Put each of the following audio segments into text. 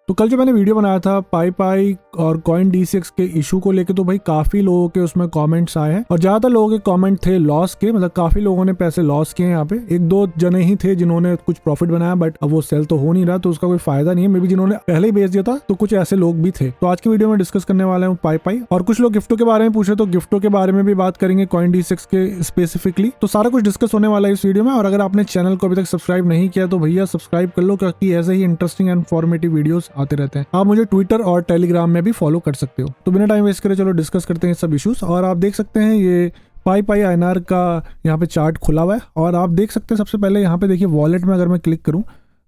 तो कल जो मैंने वीडियो बनाया था पाई और कॉइन DCX के इशू को लेके, तो भाई काफी लोगों के उसमें कमेंट्स आए हैं और ज्यादातर लोगों के कमेंट थे लॉस के, मतलब काफी लोगों ने पैसे लॉस किए यहाँ पे। एक दो जने ही थे जिन्होंने कुछ प्रॉफिट बनाया, बट अब वो सेल तो हो नहीं रहा, तो उसका कोई फायदा नहीं है। मे बी जिन्होंने पहले ही बेच दिया था, तो कुछ ऐसे लोग भी थे। तो आज की वीडियो में डिस्कस करने वाला हूँ पाई और कुछ लोग गिफ्टो के बारे में पूछे, तो गिफ्टो के बारे में भी बात करेंगे कॉइन DCX के स्पेसिफिकली। तो सारा कुछ डिस्कस होने वाला है इस वीडियो में। और अगर आपने चैनल को अभी तक सब्सक्राइब नहीं किया तो भैया सब्सक्राइब कर लो, क्योंकि ऐसे ही इंटरेस्टिंग एंड इन्फॉर्मेटिव वीडियोस आते रहते हैं। आप मुझे ट्विटर और टेलीग्राम में भी फॉलो कर सकते हो। तो बिना टाइम वेस्ट करे चलो डिस्कस करते हैं सब इश्यूज। और आप देख सकते हैं ये पाई INR का यहाँ पे चार्ट खुला हुआ है और आप देख सकते हैं सबसे पहले यहाँ पे देखिए वॉलेट में अगर मैं क्लिक करूँ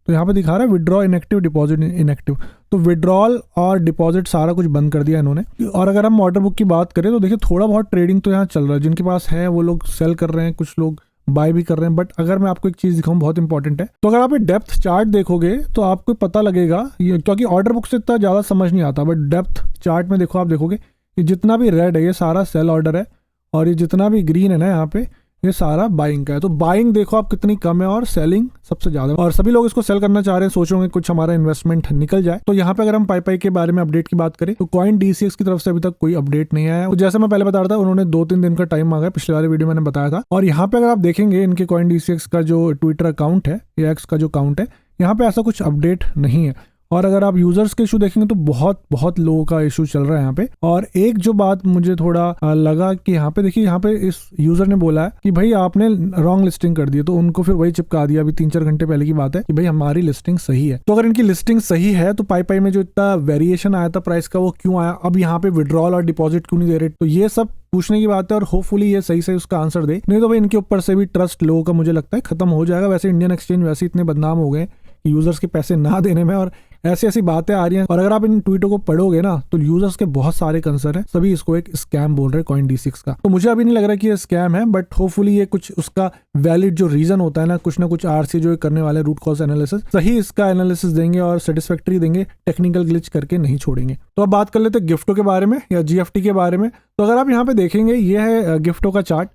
तो यहाँ पे दिखा रहा है विड्रॉ इनएक्टिव, डिपॉजिट इनएक्टिव। तो विड्रॉल और डिपॉजिट सारा कुछ बंद कर दिया इन्होंने। और अगर हम ऑर्डर बुक की बात करें तो देखिए थोड़ा बहुत ट्रेडिंग तो यहाँ चल रहा है, जिनके पास है वो लोग सेल कर रहे हैं, कुछ लोग बाय भी कर रहे हैं। बट अगर मैं आपको एक चीज दिखाऊं बहुत इंपॉर्टेंट है, तो अगर आप ये डेप्थ चार्ट देखोगे तो आपको पता लगेगा, ये क्योंकि ऑर्डर बुक से इतना ज्यादा समझ नहीं आता, बट डेप्थ चार्ट में देखो आप देखोगे ये जितना भी रेड है ये सारा सेल ऑर्डर है और ये जितना भी ग्रीन है ना यहाँ पे ये सारा बाइंग का है। तो बाइंग देखो आप कितनी कम है और सेलिंग सबसे ज्यादा है, और सभी लोग इसको सेल करना चाह रहे हैं, सोचोगे कुछ हमारा इन्वेस्टमेंट निकल जाए। तो यहाँ पे अगर हम पाई के बारे में अपडेट की बात करें तो कॉइन DCX की तरफ से अभी तक कोई अपडेट नहीं आया है। तो जैसे मैं पहले बता रहा था, उन्होंने 2-3 दिन का टाइम मांगा, पिछले वाले वीडियो मैंने बताया था। और यहाँ पे अगर आप देखेंगे इनके कॉइन DCX का जो ट्विटर अकाउंट है या एक्स का जो अकाउंट है, यहाँ पे ऐसा कुछ अपडेट नहीं है। और अगर आप यूजर्स के इशू देखेंगे तो बहुत लोगों का इशू चल रहा है यहाँ पे। और एक जो बात मुझे थोड़ा लगा कि यहाँ पे देखिए, यहाँ पे इस यूजर ने बोला है कि भाई आपने रॉन्ग लिस्टिंग कर दी है, तो उनको फिर वही चिपका दिया। अभी 3-4 घंटे पहले की बात है कि भाई हमारी लिस्टिंग सही है। तो अगर इनकी लिस्टिंग सही है तो पाई में जो इतना वेरिएशन आया था प्राइस का वो क्यों आया, अब यहाँ पे विड्रॉल और डिपॉजिट क्यों नहीं दे रहे, तो ये सब पूछने की बात है। और होपफुली ये सही उसका आंसर दे, नहीं तो भाई इनके ऊपर से भी ट्रस्ट लोगों का मुझे लगता है खत्म हो जाएगा। वैसे इंडियन एक्सचेंज वैसे इतने बदनाम हो गए यूजर्स के पैसे ना देने में, और ऐसी बातें आ रही हैं। और अगर आप इन ट्वीटों को पढ़ोगे ना तो यूजर्स के बहुत सारे कंसर्न है, सभी इसको एक स्कैम बोल रहे हैं कॉइन DCX का। तो मुझे अभी नहीं लग रहा कि ये स्कैम है, बट होपफुली ये कुछ उसका वैलिड जो रीजन होता है ना कुछ RC जो करने वाले रूट कॉज एनालिसिस, सही इसका एनालिसिस देंगे और सेटिस्फैक्टरी देंगे, टेक्निकल ग्लिच करके नहीं छोड़ेंगे। तो अब बात कर लेते हैं गिफ्टो के बारे में या GFT के बारे में। तो अगर आप यहाँ पे देखेंगे ये है गिफ्टो का चार्ट,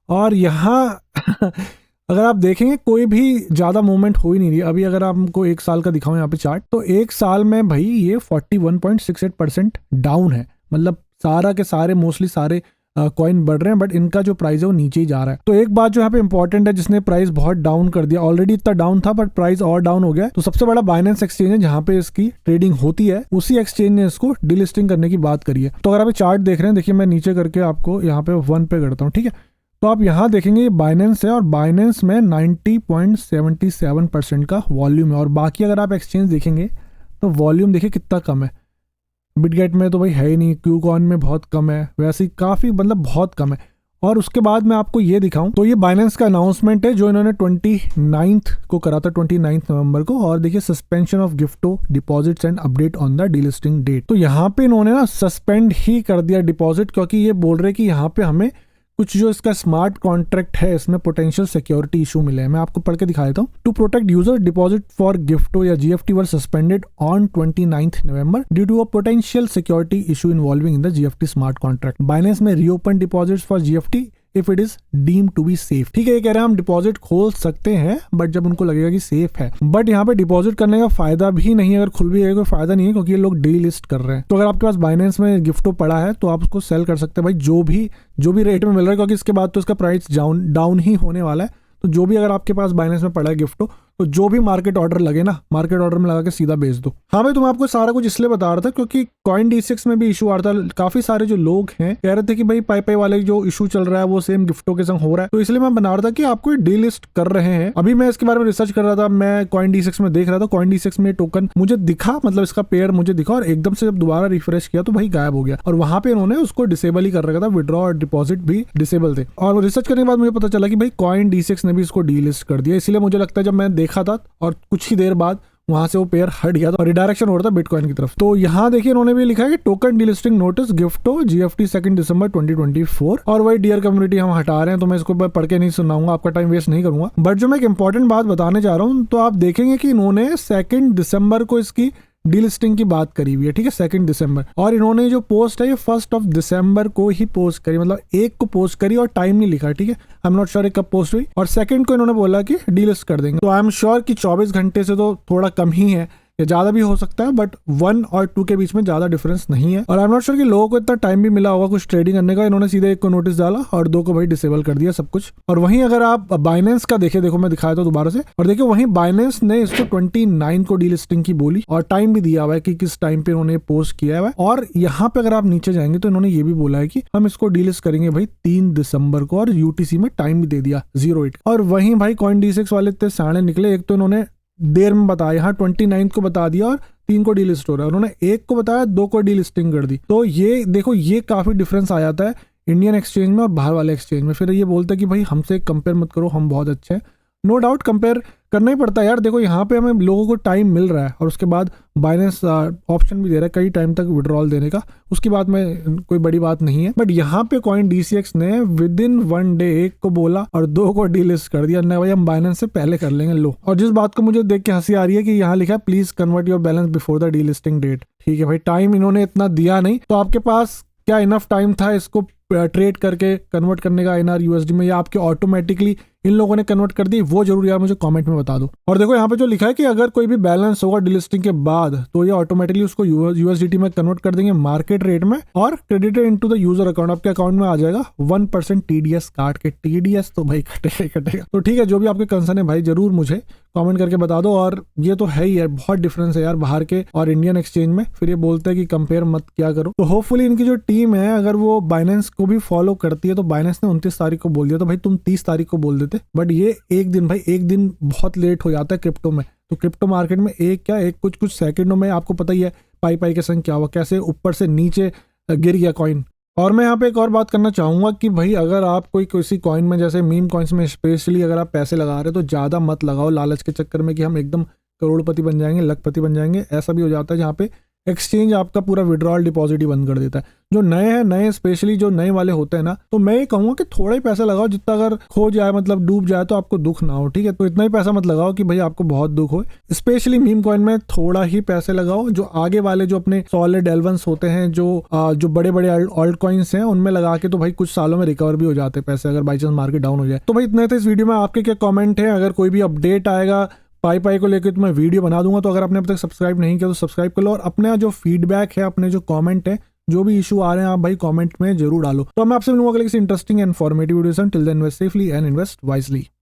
और यहाँ अगर आप देखेंगे कोई भी ज्यादा मूवमेंट हो ही नहीं रही। अभी अगर आपको 1 साल का दिखाऊं यहाँ पे चार्ट, तो 1 साल में भाई ये 41.68% डाउन है। मतलब सारा के सारे मोस्टली सारे कॉइन बढ़ रहे हैं, बट इनका जो प्राइस है वो नीचे ही जा रहा है। तो एक बात जो यहाँ पे इंपॉर्टेंट है, जिसने प्राइस बहुत डाउन कर दिया, ऑलरेडी इतना डाउन था बट प्राइस और डाउन हो गया, तो सबसे बड़ा बाइनेंस एक्सचेंज है जहाँ पे इसकी ट्रेडिंग होती है, उसी एक्सचेंज ने इसको डिलिस्टिंग करने की बात करी है। तो अगर आप चार्ट देख रहे हैं, देखिए मैं नीचे करके आपको यहाँ पे 1 पे करता हूँ, ठीक है। तो आप यहाँ देखेंगे ये बाइनेंस है और बाइनेंस में 90.77% का वॉल्यूम है। और बाकी अगर आप एक्सचेंज देखेंगे तो वॉल्यूम देखिए कितना कम है। बिटगेट में तो भाई है ही नहीं, क्यूकॉइन में बहुत कम है, वैसे ही काफ़ी मतलब बहुत कम है। और उसके बाद मैं आपको ये दिखाऊं तो ये बाइनेंस का अनाउंसमेंट है जो इन्होंने 29 को करा था, 29 नवंबर को। और देखिए suspension of Gifto deposits and update on the delisting date. तो यहाँ पे इन्होंने ना सस्पेंड ही कर दिया डिपॉजिट, क्योंकि ये बोल रहे कि यहाँ पे हमें कुछ जो इसका स्मार्ट कॉन्ट्रैक्ट है इसमें पोटेंशियल सिक्योरिटी इशू मिले हैं। मैं आपको पढ़ के दिखा देता हूँ। To protect user deposit for Gifto या GFT were suspended on 29 November due to a potential security issue involving in the GFT smart contract. Binance में reopen deposits for GFT if it is deem to be safe. ठीक है, ये कह रहे हैं हम deposit खोल सकते हैं बट जब उनको लगेगा कि सेफ है। बट यहाँ पे डिपॉजिट करने का फायदा भी नहीं है, अगर खुल भी गया कोई फायदा नहीं है, क्योंकि ये लोग डीलिस्ट कर रहे हैं। तो अगर आपके पास बाइनेंस में गिफ्टो पड़ा है तो आप उसको सेल कर सकते हैं भाई, जो भी रेट में मिल रहा है, क्योंकि इसके बाद तो इसका प्राइस डाउन ही होने वाला है। तो जो भी अगर आपके पास बाइनेंस में पड़ा है गिफ्टो, तो जो भी मार्केट ऑर्डर लगे ना, मार्केट ऑर्डर में लगा के सीधा बेच दो। हाँ भाई, तो मैं आपको सारा कुछ इसलिए बता रहा था क्योंकि कॉइन DCX में भी इशू आ रहा था। काफी सारे जो लोग हैं कह रहे थे कि भाई पाई वाले जो इशू चल रहा है वो सेम गिफ्टो के संग हो रहा है। तो इसलिए मैं बना रहा था कि आपको डीलिस्ट कर रहे हैं। अभी मैं इसके बारे में रिसर्च कर रहा था, मैं कॉइन DCX में देख रहा था, कॉइन DCX में टोकन मुझे दिखा, मतलब इसका पेयर मुझे दिखा, और एकदम से जब दोबारा रिफ्रेश किया तो भाई गायब हो गया। और वहां पे इन्होंने उसको डिसेबल ही कर रखा था, विड्रॉ और डिपॉजिट भी डिसेबल थे। और रिसर्च करने के बाद मुझे पता चला कि भाई कॉइन DCX ने भी इसको डीलिस्ट कर दिया। इसलिए मुझे लगता है जब मैं देखा था और कुछ ही देर बाद वहां से वो पेयर हट गया था और रिडायरेक्शन हो रहा था बिटकॉइन की तरफ। तो यहाँ देखिए इन्होंने भी लिखा है कि टोकन डीलिस्टिंग नोटिस गिफ्टो GFT 2 दिसंबर 2024। और वही डियर कम्युनिटी हम हटा रहे हैं, तो मैं इसको पढ़ के नहीं सुनाऊंगा, आपका टाइम वेस्ट नहीं करूंगा। बट जो मैं एक इंपॉर्टेंट बात बताने जा रहा हूँ, तो आप देखेंगे कि इन्होंने 2 दिसंबर को इसकी डीलिस्टिंग की बात करी हुई है, ठीक है, 2 दिसंबर। और इन्होंने जो पोस्ट है ये 1 दिसंबर को ही पोस्ट करी, मतलब 1 को पोस्ट करी और टाइम नहीं लिखा, ठीक है। आई एम नॉट श्योर कब पोस्ट हुई। और 2 को इन्होंने बोला कि डीलिस्ट कर देंगे। तो आई एम श्योर कि 24 घंटे से तो थोड़ा कम ही है, या ज्यादा भी हो सकता है, बट 1 और 2 के बीच में ज्यादा डिफरेंस नहीं है। और आई एम नॉट श्योर कि लोगों को इतना टाइम भी मिला होगा कुछ ट्रेडिंग करने का। इन्होंने सीधे 1 को नोटिस डाला और 2 को भाई डिसेबल कर दिया सब कुछ। और वहीं अगर आप बाइनेंस का देखें, देखो मैं दिखाया था दोबारा से, और देखिए वहीं बाइनेंस ने इसको 29 को डीलिस्टिंग की बोली और टाइम भी दिया हुआ है कि किस टाइम पे उन्होंने पोस्ट किया हुआ है। और यहाँ पे अगर आप नीचे जाएंगे तो इन्होंने ये भी बोला है कि हम इसको डीलिस्ट करेंगे भाई 3 दिसंबर को, और यूटीसी में टाइम भी दे दिया 08। और वहीं भाई CoinDCX वाले इतने साढ़े निकले, एक तो इन्होंने देर में बताया, यहाँ 29 को बता दिया और 3 को डीलिस्ट हो रहा है, उन्होंने 1 को बताया 2 को डीलिस्टिंग कर दी। तो ये देखो ये काफी डिफरेंस आ जाता है इंडियन एक्सचेंज में और बाहर वाले एक्सचेंज में। फिर ये बोलते हैं कि भाई हमसे कंपेयर मत करो, हम बहुत अच्छे हैं। नो डाउट कंपेयर करना ही पड़ता है यार। देखो यहाँ पे हमें लोगों को टाइम मिल रहा है और उसके बाद बाइनेंस ऑप्शन भी दे रहा है कई टाइम तक विड्रॉल देने का, उसकी बात में कोई बड़ी बात नहीं है। बट यहाँ पे CoinDCX ने विद इन 1 डे 1 को बोला और 2 को डीलिस्ट कर दिया, नहीं भाई हम बाइनेंस से पहले कर लेंगे लो। और जिस बात को मुझे देख के हंसी आ रही है कि यहाँ लिखा है please convert your balance before the delisting date. ठीक है भाई, टाइम इन्होंने इतना दिया नहीं, तो आपके पास क्या इनफ टाइम था इसको ट्रेड करके कन्वर्ट करने का INR USD में, या आपके ऑटोमेटिकली इन लोगों ने कन्वर्ट कर दी, वो जरूर यार मुझे कमेंट में बता दो। और देखो यहाँ पे जो लिखा है कि अगर कोई भी बैलेंस होगा डिलिस्टिंग के बाद तो ये ऑटोमेटिकली उसको USDT में कन्वर्ट कर देंगे मार्केट रेट में और credited into the user account, आपके अकाउंट में आ जाएगा 1% TDS काट के। TDS तो भाई कटेगा। तो ठीक है, जो भी आपके कंसर्न है भाई जरूर मुझे कमेंट करके बता दो। और ये तो है ही यार, बहुत डिफरेंस है यार बाहर के और इंडियन एक्सचेंज में। फिर ये बोलते हैं कि कंपेयर मत क्या करो। तो होपफुली इनकी जो टीम है अगर वो बाइनेंस को भी फॉलो करती है, तो बाइनेंस ने 29 तारीख को बोल दिया, तो भाई तुम 30 तारीख को बोल देते। बट ये एक दिन बहुत लेट हो जाता है क्रिप्टो में। तो क्रिप्टो मार्केट में कुछ सेकंडों में आपको पता ही है पाई के संग क्या हुआ, कैसे ऊपर से नीचे गिर गया कॉइन। और मैं यहाँ पे एक और बात करना चाहूंगा कि भाई अगर आप कोई किसी कॉइन में, जैसे मीम कॉइन्स में स्पेशली अगर आप पैसे लगा रहे हो तो ज्यादा मत लगाओ लालच के चक्कर में कि हम एकदम करोड़पति बन जाएंगे, लखपति बन जाएंगे। ऐसा भी हो जाता है जहाँ पे एक्सचेंज आपका पूरा विड्रॉल डिपॉजिट ही बंद कर देता है। जो नए स्पेशली जो नए वाले होते हैं ना, तो मैं ये कहूँगा कि थोड़ा ही पैसा लगाओ, जितना अगर खो जाए मतलब डूब जाए तो आपको दुख ना हो। ठीक है, तो इतना ही पैसा मत लगाओ कि भाई आपको बहुत दुख हो। स्पेशली मीम कॉइन में थोड़ा ही पैसे लगाओ। जो आगे वाले जो अपने सॉलिड एल्वंस होते हैं, जो बड़े बड़े ऑल्ट कॉइन्स हैं, उनमें लगा के तो भाई कुछ सालों में रिकवर भी हो जाते हैं पैसे, अगर बाई चांस मार्केट डाउन हो जाए। तो भाई इतना था इस वीडियो में। आपके क्या कॉमेंट है? अगर कोई भी अपडेट आएगा पाई को लेकर तो मैं वीडियो बना दूंगा। तो अगर आपने अब तक सब्सक्राइब नहीं किया तो सब्सक्राइब कर लो, और अपना जो फीडबैक है, अपने जो कमेंट है, जो भी इशू आ रहे हैं आप भाई कमेंट में जरूर डालो। तो मैं आपसे मिलूंगा किसी interesting and informative video. Till then invest safely and invest wisely.